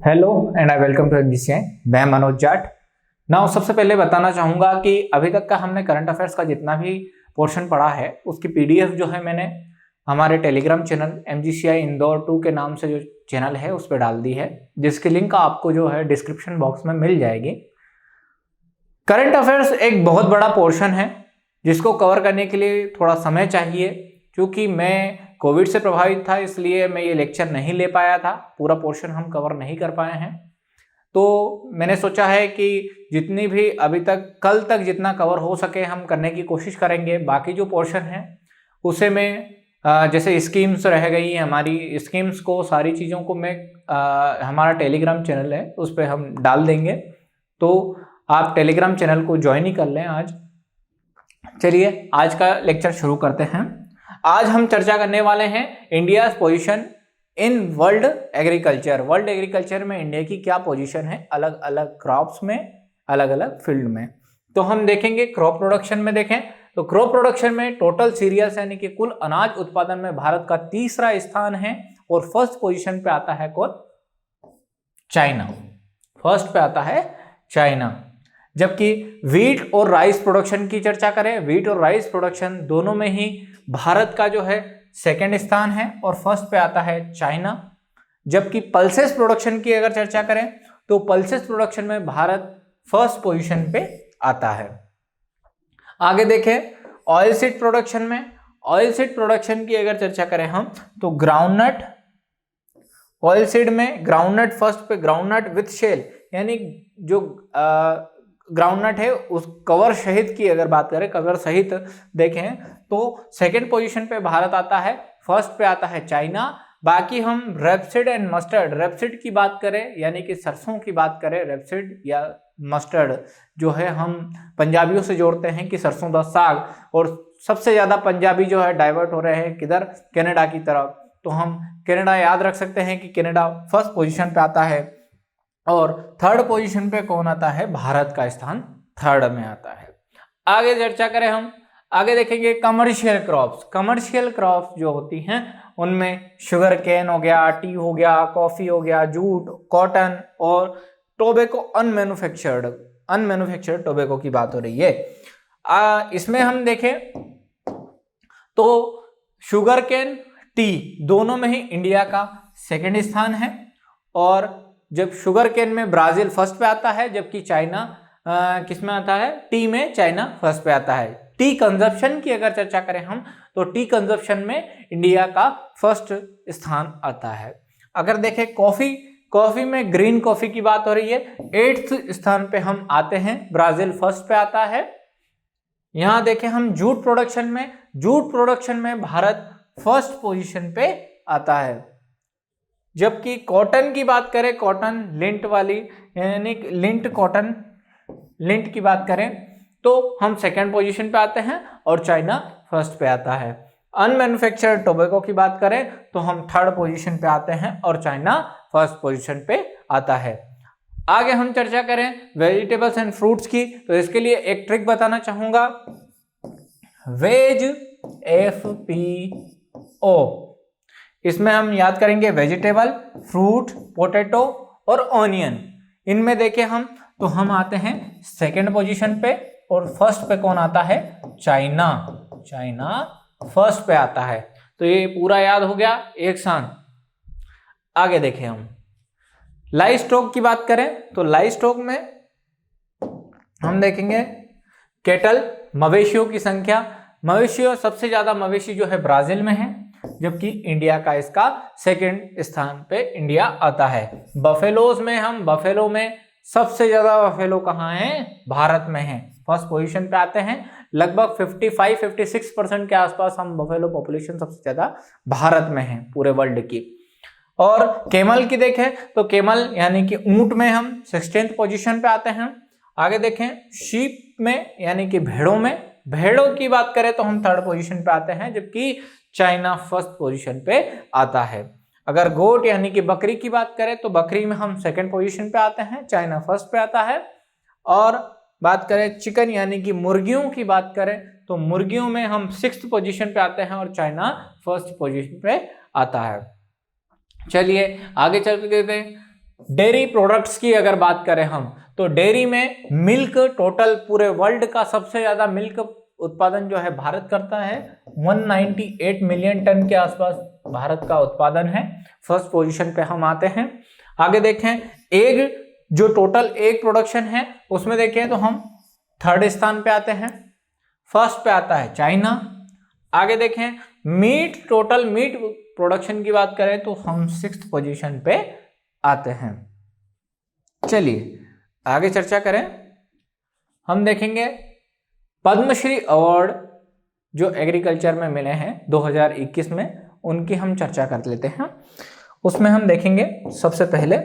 Hello and I welcome to MGCI. मैं Manoj Jat. Now सबसे पहले बताना चाहूँगा कि अभी तक का हमने करंट अफेयर्स का जितना भी पोर्शन पढ़ा है उसकी पीडीएफ जो है मैंने हमारे टेलीग्राम चैनल एमजीसीआई इंदौर 2 के नाम से जो चैनल है उस पर डाल दी है, जिसकी लिंक आपको जो है डिस्क्रिप्शन बॉक्स में मिल जाएगी। करंट अफेयर्स एक बहुत बड़ा पोर्शन है जिसको कवर करने के लिए थोड़ा समय चाहिए। क्योंकि मैं कोविड से प्रभावित था इसलिए मैं ये लेक्चर नहीं ले पाया था, पूरा पोर्शन हम कवर नहीं कर पाए हैं। तो मैंने सोचा है कि जितनी भी अभी तक कल तक जितना कवर हो सके हम करने की कोशिश करेंगे। बाकी जो पोर्शन है उसे मैं जैसे स्कीम्स रह गई हमारी स्कीम्स को, सारी चीज़ों को मैं हमारा टेलीग्राम चैनल है उस पर हम डाल देंगे, तो आप टेलीग्राम चैनल को ज्वाइन ही कर लें आज। चलिए आज का लेक्चर शुरू करते हैं। आज हम चर्चा करने वाले हैं India position in world agriculture. World agriculture में इंडिया की क्या पोजीशन है अलग अलग क्रॉप्स में, अलग अलग फील्ड में। तो हम देखेंगे क्रॉप प्रोडक्शन में। देखें तो क्रॉप प्रोडक्शन में टोटल सीरियल्स यानी कि कुल अनाज उत्पादन में भारत का तीसरा स्थान है और फर्स्ट पोजीशन पे आता है कौन? चाइना। फर्स्ट पे आता है चाइना। जबकि वीट और राइस प्रोडक्शन की चर्चा करें, वीट और राइस प्रोडक्शन दोनों में ही भारत का जो है सेकंड स्थान है और फर्स्ट पे आता है चाइना। जबकि पल्सेस प्रोडक्शन की अगर चर्चा करें तो पल्सेस प्रोडक्शन में भारत फर्स्ट पोजीशन पे आता है। आगे देखें ऑयल सीड प्रोडक्शन में, ऑयल सीड प्रोडक्शन की अगर चर्चा करें हम तो ग्राउंडनट, ऑयल सीड में ग्राउंडनट फर्स्ट पे, ग्राउंडनट विथ शेल यानी जो ग्राउंडनट है उस कवर सहित की अगर बात करें, कवर सहित देखें तो सेकंड पोजीशन पे भारत आता है, फर्स्ट पे आता है चाइना। बाकी हम रेपसीड एंड मस्टर्ड, रेपसीड की बात करें यानी कि सरसों की बात करें, रेपसीड या मस्टर्ड जो है हम पंजाबियों से जोड़ते हैं कि सरसों दा साग, और सबसे ज्यादा पंजाबी जो है डाइवर्ट हो रहे हैं किधर? कनाडा की तरफ। तो हम कनाडा याद रख सकते हैं कि कनाडा फर्स्ट पोजीशन पे आता है और थर्ड पोजीशन पे कौन आता है? भारत का स्थान थर्ड में आता है। आगे चर्चा करें हम, आगे देखेंगे कमर्शियल क्रॉप्स। कमर्शियल क्रॉप्स जो होती हैं उनमें शुगर केन हो गया, टी हो गया, कॉफी हो गया, जूट, कॉटन और टोबैको, अनमैन्युफैक्चर्ड टोबैको की बात हो रही है। इसमें हम देखें तो शुगर केन, टी दोनों में ही इंडिया का सेकंड स्थान है और जब शुगर केन में ब्राजील फर्स्ट पे आता है, जबकि चाइना किस में आता है? टी में चाइना फर्स्ट पे आता है। टी कंजप्शन की अगर चर्चा करें हम तो टी कंजप्शन में इंडिया का फर्स्ट स्थान आता है। अगर देखें कॉफी, कॉफी में ग्रीन कॉफी की बात हो रही है, 8th स्थान पे हम आते हैं, ब्राजील फर्स्ट पे आता है। यहां देखें हम जूट प्रोडक्शन में, जूट प्रोडक्शन में भारत फर्स्ट पोजीशन पे आता है। जबकि कॉटन की बात करें, कॉटन लिंट वाली यानी लिंट कॉटन, लिंट की बात करें तो हम सेकंड पोजीशन पे आते हैं और चाइना फर्स्ट पे आता है। अनमैन्युफैक्चर्ड टोबैको की बात करें तो हम थर्ड पोजीशन पे आते हैं और चाइना फर्स्ट पोजीशन पे आता है। आगे हम चर्चा करें वेजिटेबल्स एंड फ्रूट्स की, तो इसके लिए एक ट्रिक बताना चाहूंगा, वेज FPO। इसमें हम याद करेंगे वेजिटेबल, फ्रूट, पोटैटो और ऑनियन। इनमें देखें हम तो हम आते हैं सेकंड पोजीशन पे और फर्स्ट पे कौन आता है? चाइना। चाइना फर्स्ट पे आता है। तो ये पूरा याद हो गया एक साथ। आगे देखें हम लाइव स्टॉक की बात करें तो लाइव स्टॉक में हम देखेंगे कैटल, मवेशियों की संख्या, मवेशियों सबसे ज्यादा मवेशी जो है ब्राजील में है, जबकि इंडिया का इसका सेकंड स्थान पे इंडिया आता है। बफेलोज में हम, बफेलो में सबसे ज्यादा बफेलो कहाँ है? भारत में है, फर्स्ट पोजीशन पे आते हैं। लगभग 55-56% के आसपास हम बफेलो पॉपुलेशन सबसे ज्यादा भारत में है पूरे वर्ल्ड की। और केमल की देखें तो केमल यानी कि ऊंट में हम 16th पोजीशन पे आते हैं। आगे देखें शीप में यानी कि भेड़ों में, भेड़ों की बात करें तो हम थर्ड पोजीशन पे आते हैं, जबकि चाइना फर्स्ट पोजीशन पे आता है। अगर गोट यानी कि बकरी की बात करें तो बकरी में हम सेकंड पोजीशन पे आते हैं, चाइना फर्स्ट पे आता है। और बात करें चिकन यानी कि मुर्गियों की बात करें तो मुर्गियों में हम 6th पोजीशन पे आते हैं और चाइना फर्स्ट पोजीशन पे आता है। चलिए आगे चल के देखते हैं डेयरी प्रोडक्ट्स की अगर बात करें हम, तो डेयरी में मिल्क टोटल पूरे वर्ल्ड का सबसे ज्यादा मिल्क उत्पादन जो है भारत करता है। 198 मिलियन टन के आसपास भारत का उत्पादन है। फर्स्ट पोजीशन पे हम आते हैं। आगे देखें एग, जो टोटल एग प्रोडक्शन है उसमें देखें तो हम थर्ड स्थान पे आते हैं। फर्स्ट पे आता है चाइना। आगे देखें मीट, टोटल मीट प्रोडक्शन की बात करें तो हम 6th पोजीशन पे आते हैं। चलिए आगे चर्चा करें। हम देखेंगे पद्मश्री अवार्ड जो एग्रीकल्चर में मिले हैं 2021 में, उनकी हम चर्चा कर लेते हैं। उसमें हम देखेंगे सबसे पहले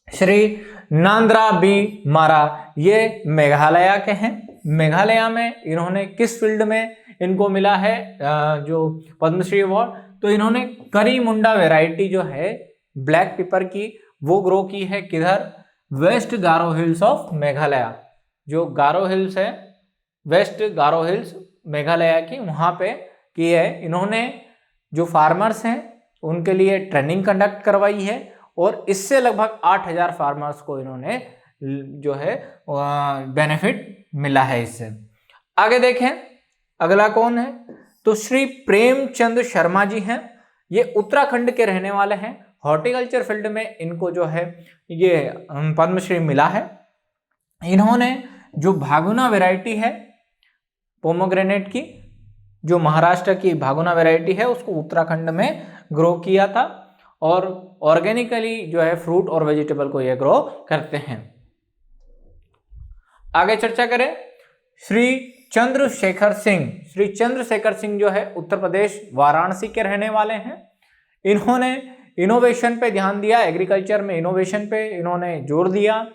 श्री नांद्रा बी मारा, ये मेघालय के हैं। मेघालय में इन्होंने किस फील्ड में इनको मिला है जो पद्मश्री अवार्ड, तो इन्होंने करी मुंडा वैरायटी जो है ब्लैक पेपर की वो ग्रो की है। किधर? West Garo hills of Meghalaya. जो गारो हिल्स है, वेस्ट गारो हिल्स मेघालय की, वहां पे की है। इन्होंने जो फार्मर्स हैं उनके लिए ट्रेनिंग कंडक्ट करवाई है और इससे लगभग 8000 फार्मर्स को इन्होंने जो है बेनिफिट मिला है इससे। आगे देखें अगला कौन है, तो श्री प्रेमचंद शर्मा जी हैं। ये उत्तराखंड के रहने वाले हैं। हॉर्टिकल्चर फील्ड में इनको जो है ये पद्मश्री मिला है। इन्होंने जो भागुना वैरायटी है पोमोग्रेनेट की, जो महाराष्ट्र की भागुना वैरायटी है, उसको उत्तराखंड में ग्रो किया था और ऑर्गेनिकली जो है फ्रूट और वेजिटेबल को ये ग्रो करते हैं। आगे चर्चा करें श्री चंद्रशेखर सिंह। श्री चंद्रशेखर सिंह जो है उत्तर प्रदेश वाराणसी के रहने वाले हैं। इन्होंने इनोवेशन पे ध्यान दिया, एग्रीकल्चर में इनोवेशन पे इन्होंने जोर दिया।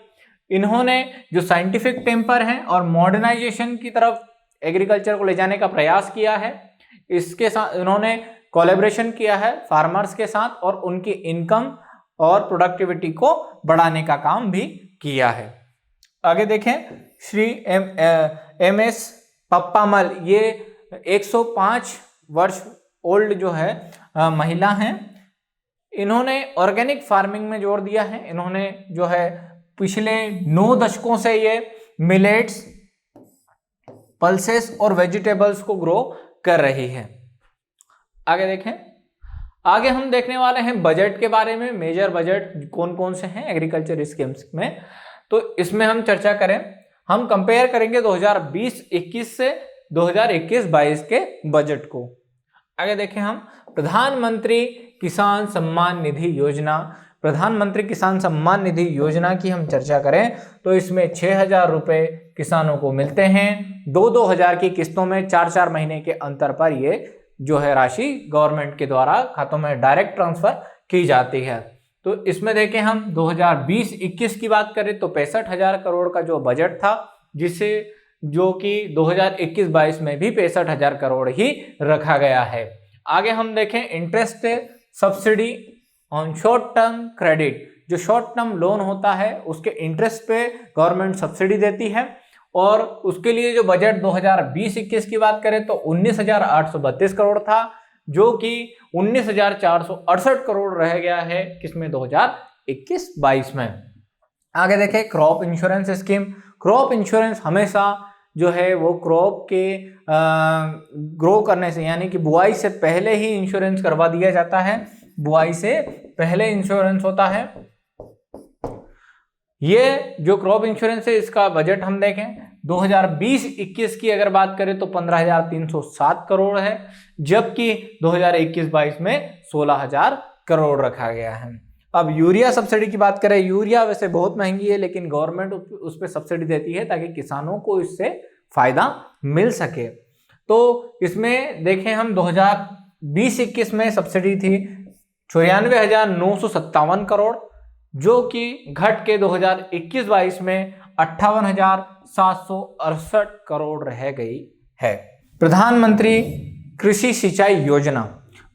इन्होंने जो साइंटिफिक टेम्पर है और मॉडर्नाइजेशन की तरफ एग्रीकल्चर को ले जाने का प्रयास किया है। इसके साथ इन्होंने कोलैबोरेशन किया है फार्मर्स के साथ और उनकी इनकम और प्रोडक्टिविटी को बढ़ाने का काम भी किया है। आगे देखें श्री एम एस पप्पामल, ये 105 वर्ष ओल्ड जो है महिला हैं। इन्होंने ऑर्गेनिक फार्मिंग में जोर दिया है। इन्होंने जो है पिछले 9 दशकों से ये मिलेट्स, पल्सेस और वेजिटेबल्स को ग्रो कर रही है। आगे देखें, आगे हम देखने वाले हैं बजट के बारे में। मेजर बजट कौन कौन से हैं एग्रीकल्चर स्कीम्स में, तो इसमें हम चर्चा करें, हम कंपेयर करेंगे 2020-21 से 2021-22 के बजट को। आगे देखें हम प्रधानमंत्री किसान सम्मान निधि योजना। प्रधानमंत्री किसान सम्मान निधि योजना की हम चर्चा करें तो इसमें 6000 रुपये किसानों को मिलते हैं। 2-2 हजार की किस्तों में 4-4 महीने के अंतर पर ये जो है राशि गवर्नमेंट के द्वारा खातों में डायरेक्ट ट्रांसफर की जाती है। तो इसमें देखें हम 2020-21 की बात करें तो 65,000 करोड़ का जो बजट था, जिसे जो कि 2021-22 में भी 65,000 करोड़ ही रखा गया है। आगे हम देखें interest subsidy on short term credit. जो शॉर्ट टर्म लोन होता है उसके इंटरेस्ट पे गवर्नमेंट सब्सिडी देती है और उसके लिए जो बजट 2020-21 की बात करें तो 19,832 करोड़ था, जो कि 19,468 करोड़ रह गया है किसमें 2021-22 में। आगे देखें crop insurance scheme. Crop insurance हमेशा जो है वो क्रॉप के ग्रो करने से, यानी कि बुआई से पहले ही इंश्योरेंस करवा दिया जाता है। बुआई से पहले इंश्योरेंस होता है। ये जो क्रॉप इंश्योरेंस है इसका बजट हम देखें 2020-21 की अगर बात करें तो 15,307 करोड़ है, जबकि 2021-22 में 16,000 करोड़ रखा गया है। अब यूरिया सब्सिडी की बात करें, यूरिया वैसे बहुत महंगी है लेकिन गवर्नमेंट उस पर सब्सिडी देती है ताकि किसानों को इससे फायदा मिल सके। तो इसमें देखें हम 2020-21 में सब्सिडी थी 94,957 करोड़, जो कि घट के 2021-22 में 58,768 करोड़ रह गई है। प्रधानमंत्री कृषि सिंचाई योजना।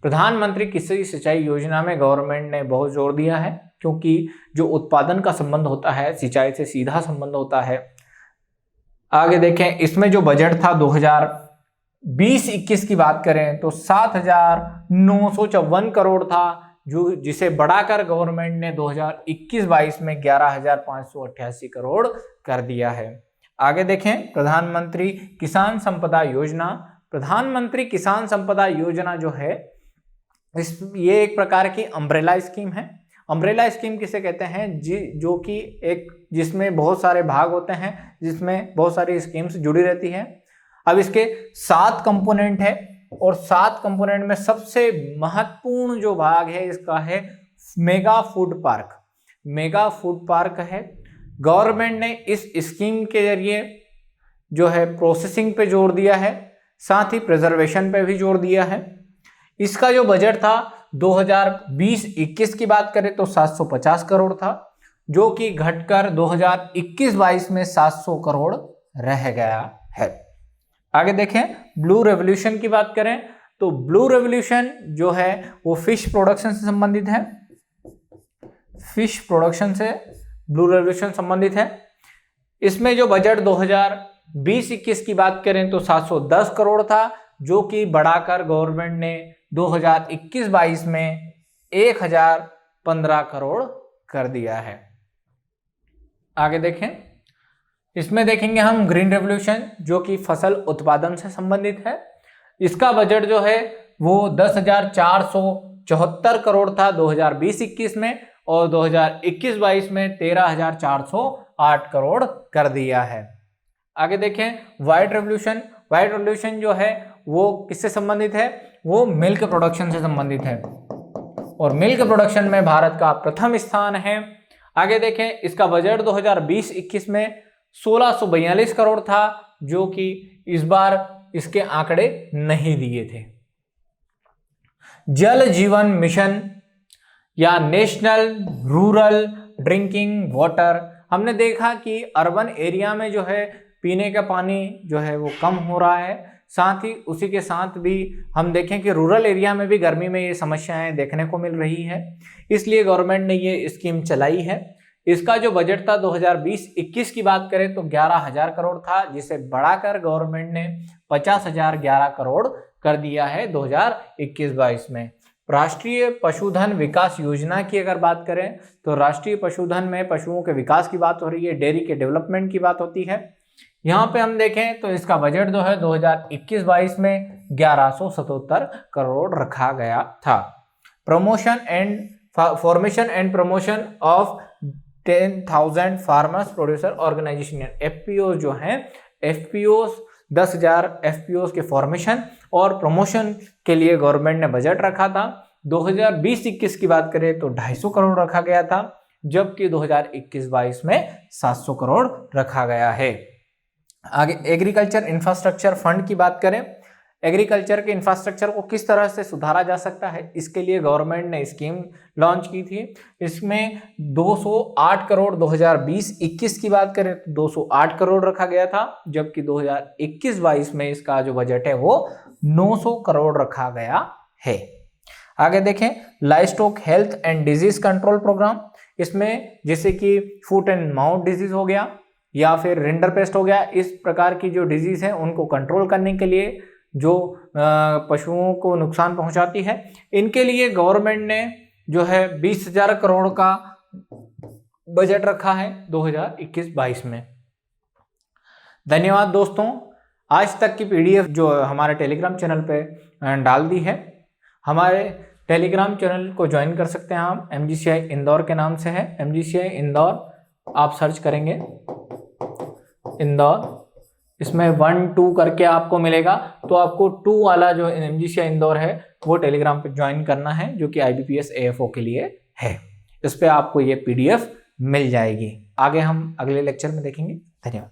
प्रधानमंत्री कृषि सिंचाई योजना में गवर्नमेंट ने बहुत जोर दिया है, क्योंकि जो उत्पादन का संबंध होता है सिंचाई से सीधा संबंध होता है। आगे देखें इसमें जो बजट था 2020-21 की बात करें तो 7,954 करोड़ था, जो जिसे बढ़ाकर गवर्नमेंट ने 2021-22 में 11,588 करोड़ कर दिया है। आगे देखें प्रधानमंत्री किसान संपदा योजना। प्रधानमंत्री किसान संपदा योजना जो है ये एक प्रकार की अम्ब्रेला स्कीम है। अम्ब्रेला स्कीम किसे कहते हैं जो कि एक जिसमें बहुत सारे भाग होते हैं, जिसमें बहुत सारी स्कीम्स जुड़ी रहती है। अब इसके 7 कंपोनेंट है और 7 कंपोनेंट में सबसे महत्वपूर्ण जो भाग है इसका है mega food park. Mega food park है। गवर्नमेंट ने इस स्कीम के जरिए जो है प्रोसेसिंग पे जोर दिया है, साथ ही प्रिजर्वेशन पे भी जोर दिया है। इसका जो बजट था 2020-21 की बात करें तो 750 करोड़ था, जो कि घटकर 2021-22 में 700 करोड़ रह गया है। आगे देखें ब्लू रेवोल्यूशन की बात करें तो ब्लू रेवोल्यूशन जो है वो फिश प्रोडक्शन से संबंधित है। फिश प्रोडक्शन से ब्लू रेवोल्यूशन संबंधित है। इसमें जो बजट 2020-21 की बात करें तो 710 करोड़ था, जो कि बढ़ाकर गवर्नमेंट ने 2021-22 में 1015 करोड़ कर दिया है। आगे देखें, इसमें देखेंगे हम ग्रीन रेवोल्यूशन जो कि फसल उत्पादन से संबंधित है। इसका बजट जो है वो 10,474 करोड़ था 2020-21 में और 2021-22 में 13,408 करोड़ कर दिया है। आगे देखें व्हाइट रेवोल्यूशन। व्हाइट रेवोल्यूशन जो है वो किससे संबंधित है? वो मिल्क प्रोडक्शन से संबंधित है और मिल्क प्रोडक्शन में भारत का प्रथम स्थान है। आगे देखें इसका बजट 2020-21 में 1642 करोड़ था, जो कि इस बार इसके आंकड़े नहीं दिए थे। जल जीवन मिशन या नेशनल रूरल ड्रिंकिंग वाटर, हमने देखा कि अर्बन एरिया में जो है पीने का पानी जो है वो कम हो रहा है, साथ ही उसी के साथ भी हम देखें कि रूरल एरिया में भी गर्मी में ये समस्याएं देखने को मिल रही है। इसलिए गवर्नमेंट ने ये स्कीम चलाई है। इसका जो बजट था 2020-21 की बात करें तो 11,000 करोड़ था, जिसे बढ़ाकर गवर्नमेंट ने 50,011 करोड़ कर दिया है 2021-22 में। राष्ट्रीय पशुधन विकास योजना की अगर बात करें तो राष्ट्रीय पशुधन में पशुओं के विकास की बात हो रही है, डेयरी के डेवलपमेंट की बात होती है। यहाँ पे हम देखें तो इसका बजट जो है 2021-22 में 1177 करोड़ रखा गया था। Promotion and formation and promotion of 10,000 farmers producer organisation FPO जो हैं, FPOs 10,000 FPOs के फॉर्मेशन और प्रमोशन के लिए गवर्नमेंट ने बजट रखा था। 2020-21 की बात करें तो 250 करोड़ रखा गया था, जबकि 2021-22 में 700 करोड़ रखा गया है। आगे एग्रीकल्चर इंफ्रास्ट्रक्चर फंड की बात करें, एग्रीकल्चर के इंफ्रास्ट्रक्चर को किस तरह से सुधारा जा सकता है, इसके लिए गवर्नमेंट ने स्कीम लॉन्च की थी। इसमें 208 करोड़ 2020-21 की बात करें तो 208 करोड़ रखा गया था, जबकि 2021-22 में इसका जो बजट है वो 900 करोड़ रखा गया है। आगे देखें livestock health and disease control programme. इसमें जैसे कि फुट एंड माउथ डिजीज हो गया या फिर रिंडरपेस्ट हो गया, इस प्रकार की जो डिजीज है उनको कंट्रोल करने के लिए जो पशुओं को नुकसान पहुंचाती है, इनके लिए गवर्नमेंट ने जो है 20,000 करोड़ का बजट रखा है 2021-22 में। धन्यवाद दोस्तों। आज तक की PDF जो हमारे टेलीग्राम चैनल पे डाल दी है। हमारे टेलीग्राम चैनल को ज्वाइन कर सकते हैं आप, MGCI इंदौर के नाम से है। MGCI इंदौर आप सर्च करेंगे इंदौर, इसमें 1-2 करके आपको मिलेगा, तो आपको 2 वाला जो MGCI इंदौर है वो टेलीग्राम पे ज्वाइन करना है, जो कि IBPS AFO के लिए है। इस पे आपको ये PDF मिल जाएगी। आगे हम अगले लेक्चर में देखेंगे। धन्यवाद।